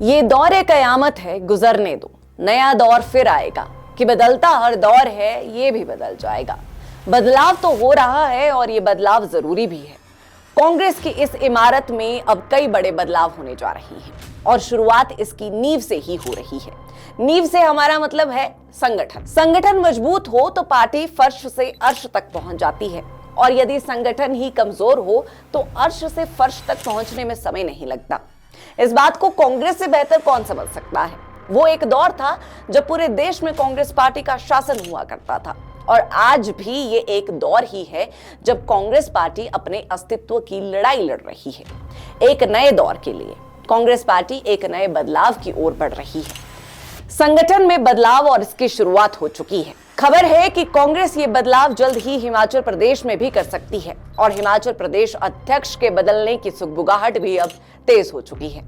ये दौर कयामत है, गुजरने दो, नया दौर फिर आएगा कि बदलता हर दौर है, ये भी बदल जाएगा। बदलाव तो हो रहा है और ये बदलाव जरूरी भी है। कांग्रेस की इस इमारत में अब कई बड़े बदलाव होने जा रहे हैं और शुरुआत इसकी नींव से ही हो रही है। नींव से हमारा मतलब है संगठन। संगठन मजबूत हो तो पार्टी फर्श से अर्श तक पहुंच जाती है और यदि संगठन ही कमजोर हो तो अर्श से फर्श तक पहुंचने में समय नहीं लगता। इस बात को कांग्रेस से बेहतर कौन समझ सकता है। वो एक दौर था जब पूरे देश में कांग्रेस पार्टी का शासन हुआ करता था और आज भी ये एक दौर ही है जब कांग्रेस पार्टी अपने अस्तित्व की लड़ाई लड़ रही है। एक नए दौर के लिए कांग्रेस पार्टी एक नए बदलाव की ओर बढ़ रही है। संगठन में बदलाव और इसकी शुरुआत हो चुकी है। खबर है कि कांग्रेस ये बदलाव जल्द ही हिमाचल प्रदेश में भी कर सकती है और हिमाचल प्रदेश अध्यक्ष के बदलने की सुगबुगाहट भी अब तेज हो चुकी है।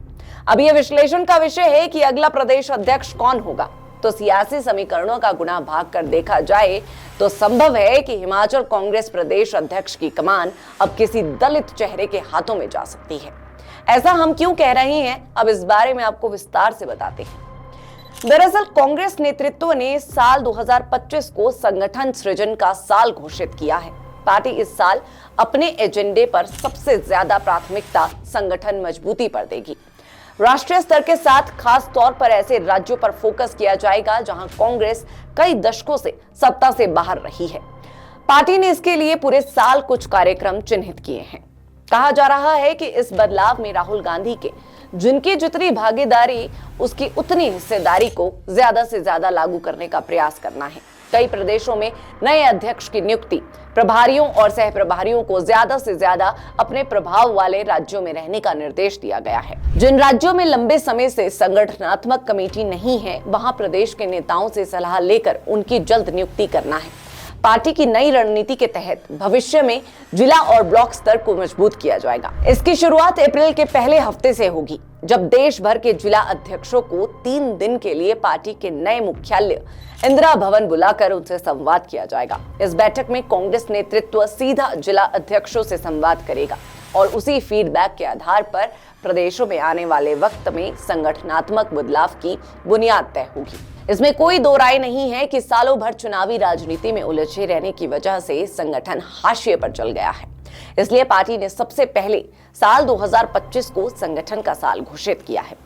अब यह विश्लेषण का विषय है कि अगला प्रदेश अध्यक्ष कौन होगा। तो सियासी समीकरणों का गुना भाग कर देखा जाए तो संभव है कि हिमाचल कांग्रेस प्रदेश अध्यक्ष की कमान अब किसी दलित चेहरे के हाथों में जा सकती है। ऐसा हम क्यों कह रहे हैं, अब इस बारे में आपको विस्तार से बताते हैं। दरअसल कांग्रेस नेतृत्व ने साल 2025 को संगठन सृजन का साल घोषित किया है। पार्टी इस साल अपने एजेंडे पर सबसे ज्यादा प्राथमिकता संगठन मजबूती पर देगी। राष्ट्रीय स्तर के साथ खास तौर पर ऐसे राज्यों पर फोकस किया जाएगा जहां कांग्रेस कई दशकों से सत्ता से बाहर रही है। पार्टी ने इसके लिए पूरे साल कुछ कार्यक्रम चिन्हित किए हैं। कहा जा रहा है कि इस बदलाव में राहुल गांधी के जिनकी जितनी भागीदारी उसकी उतनी हिस्सेदारी को ज्यादा से ज्यादा लागू करने का प्रयास करना है। कई प्रदेशों में नए अध्यक्ष की नियुक्ति, प्रभारियों और सहप्रभारियों को ज्यादा से ज्यादा अपने प्रभाव वाले राज्यों में रहने का निर्देश दिया गया है। जिन राज्यों में लंबे समय से संगठनात्मक कमेटी नहीं है, वहां प्रदेश के नेताओं से सलाह लेकर उनकी जल्द नियुक्ति करना है। पार्टी की नई रणनीति के तहत भविष्य में जिला और ब्लॉक स्तर को मजबूत किया जाएगा। इसकी शुरुआत अप्रैल के पहले हफ्ते से होगी, जब देश भर के जिला अध्यक्षों को 3 दिन के लिए पार्टी के नए मुख्यालय इंदिरा भवन बुलाकर उनसे संवाद किया जाएगा। इस बैठक में कांग्रेस नेतृत्व सीधा जिला अध्यक्षों से संवाद करेगा और उसी फीडबैक के आधार पर प्रदेशों में आने वाले वक्त में संगठनात्मक बदलाव की बुनियाद तय होगी। इसमें कोई दो राय नहीं है कि सालों भर चुनावी राजनीति में उलझे रहने की वजह से संगठन हाशिए पर चल गया है। इसलिए पार्टी ने सबसे पहले साल 2025 को संगठन का साल घोषित किया है।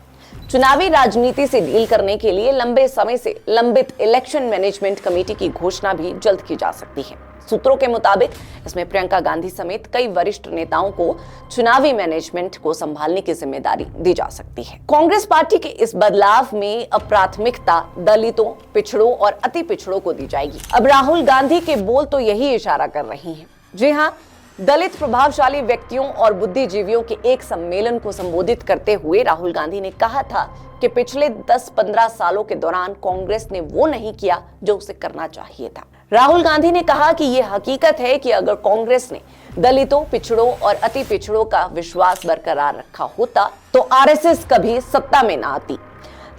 चुनावी राजनीति से डील करने के लिए लंबे समय से लंबित इलेक्शन मैनेजमेंट कमेटी की घोषणा भी जल्द की जा सकती है। सूत्रों के मुताबिक इसमें प्रियंका गांधी समेत कई वरिष्ठ नेताओं को चुनावी मैनेजमेंट को संभालने की जिम्मेदारी दी जा सकती है। कांग्रेस पार्टी के इस बदलाव में अब प्राथमिकता दलितों, पिछड़ों और अति पिछड़ों को दी जाएगी। अब राहुल गांधी के बोल तो यही इशारा कर रही हैं। जी हाँ, दलित प्रभावशाली व्यक्तियों और बुद्धिजीवियों के एक सम्मेलन को संबोधित करते हुए राहुल गांधी ने कहा था कि पिछले 10-15 सालों के दौरान कांग्रेस ने वो नहीं किया जो उसे करना चाहिए था। राहुल गांधी ने कहा कि यह हकीकत है कि अगर कांग्रेस ने दलितों, पिछड़ों और अति पिछड़ों का विश्वास बरकरार रखा होता तो आरएसएस कभी सत्ता में ना आती।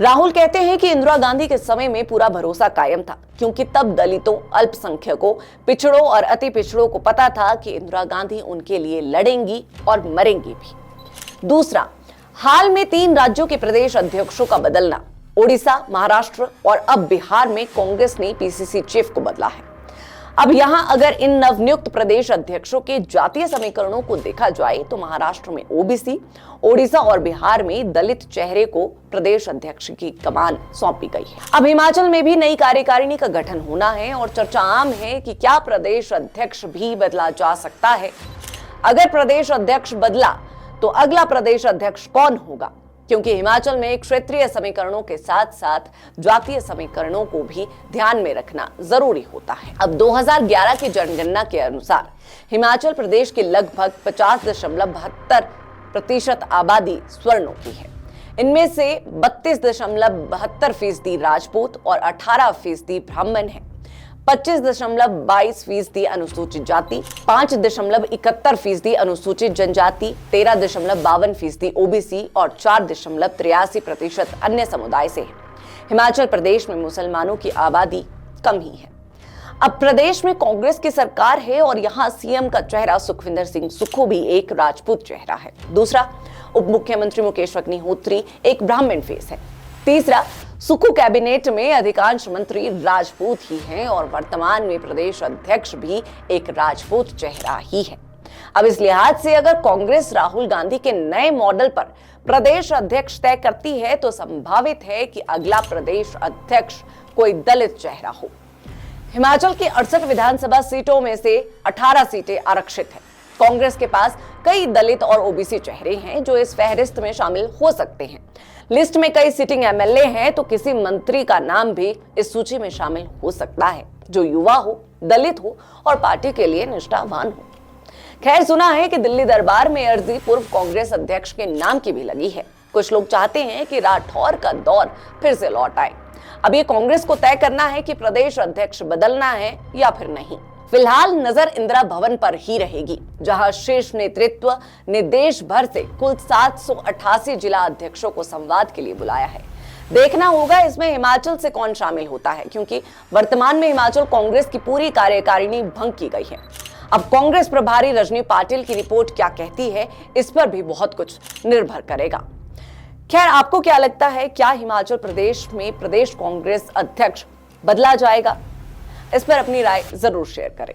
राहुल कहते हैं कि इंदिरा गांधी के समय में पूरा भरोसा कायम था, क्योंकि तब दलितों, अल्पसंख्यकों, पिछड़ों और अति पिछड़ों को पता था कि इंदिरा गांधी उनके लिए लड़ेंगी और मरेंगी भी। दूसरा, हाल में 3 राज्यों के प्रदेश अध्यक्षों का बदलना, ओडिशा, महाराष्ट्र और अब बिहार में कांग्रेस ने पीसीसी चीफ को बदला है। अब यहां अगर इन नवनियुक्त प्रदेश अध्यक्षों के जातीय समीकरणों को देखा जाए तो महाराष्ट्र में ओबीसी, ओडिशा और बिहार में दलित चेहरे को प्रदेश अध्यक्ष की कमान सौंपी गई है। अब हिमाचल में भी नई कार्यकारिणी का गठन होना है और चर्चा आम है कि क्या प्रदेश अध्यक्ष भी बदला जा सकता है। अगर प्रदेश अध्यक्ष बदला तो अगला प्रदेश अध्यक्ष कौन होगा, क्योंकि हिमाचल में क्षेत्रीय समीकरणों के साथ साथ जातीय समीकरणों को भी ध्यान में रखना जरूरी होता है। अब 2011 की जनगणना के अनुसार हिमाचल प्रदेश की लगभग 50.72% आबादी स्वर्णों की है। इनमें से 32.72% राजपूत और 18% ब्राह्मण है। 25.22% अनुसूचित जाति, 5.71% अनुसूचित जनजाति, 13.52% ओबीसी और 4.83% अन्य समुदाय से है। हिमाचल प्रदेश में मुसलमानों की आबादी कम ही है। अब प्रदेश में कांग्रेस की सरकार है और यहां सीएम का चेहरा सुखविंदर सिंह सुक्खू भी एक राजपूत चेहरा है। दूसरा, उप मुख्यमंत्री मुकेश अग्निहोत्री एक ब्राह्मण फेस है। तीसरा, सुक्खू कैबिनेट में अधिकांश मंत्री राजपूत ही हैं और वर्तमान में प्रदेश अध्यक्ष भी एक राजपूत चेहरा ही है। अब इस लिहाज से अगर कांग्रेस राहुल गांधी के नए मॉडल पर प्रदेश अध्यक्ष तय करती है तो संभावित है कि अगला प्रदेश अध्यक्ष कोई दलित चेहरा हो। हिमाचल की 68 विधानसभा सीटों में से 18 सीटें आरक्षित हैं। कांग्रेस के पास कई दलित और ओबीसी चेहरे हैं जो इस फहरिस्त में शामिल हो सकते हैं। लिस्ट में कई सिटिंग एमएलए हैं तो किसी मंत्री का नाम भी इस सूची में शामिल हो सकता है जो युवा हो, दलित हो और पार्टी के लिए निष्ठावान हो। खैर, सुना है कि दिल्ली दरबार में अर्जी पूर्व कांग्रेस अध्यक्ष के नाम की भी लगी है। कुछ लोग चाहते हैं कि राठौर का दौर फिर से लौट आए। अब ये कांग्रेस को तय करना है कि प्रदेश अध्यक्ष बदलना है या फिर नहीं। फिलहाल नजर इंदिरा भवन पर ही रहेगी, जहां शीर्ष नेतृत्व ने देश भर से कुल 788 जिला अध्यक्षों को संवाद के लिए बुलाया है। देखना होगा इसमें हिमाचल से कौन शामिल होता है, क्योंकि वर्तमान में हिमाचल कांग्रेस की पूरी कार्यकारिणी भंग की गई है। अब कांग्रेस प्रभारी रजनी पाटिल की रिपोर्ट क्या कहती है, इस पर भी बहुत कुछ निर्भर करेगा। खैर, आपको क्या लगता है, क्या हिमाचल प्रदेश में प्रदेश कांग्रेस अध्यक्ष बदला जाएगा? इस पर अपनी राय जरूर शेयर करें।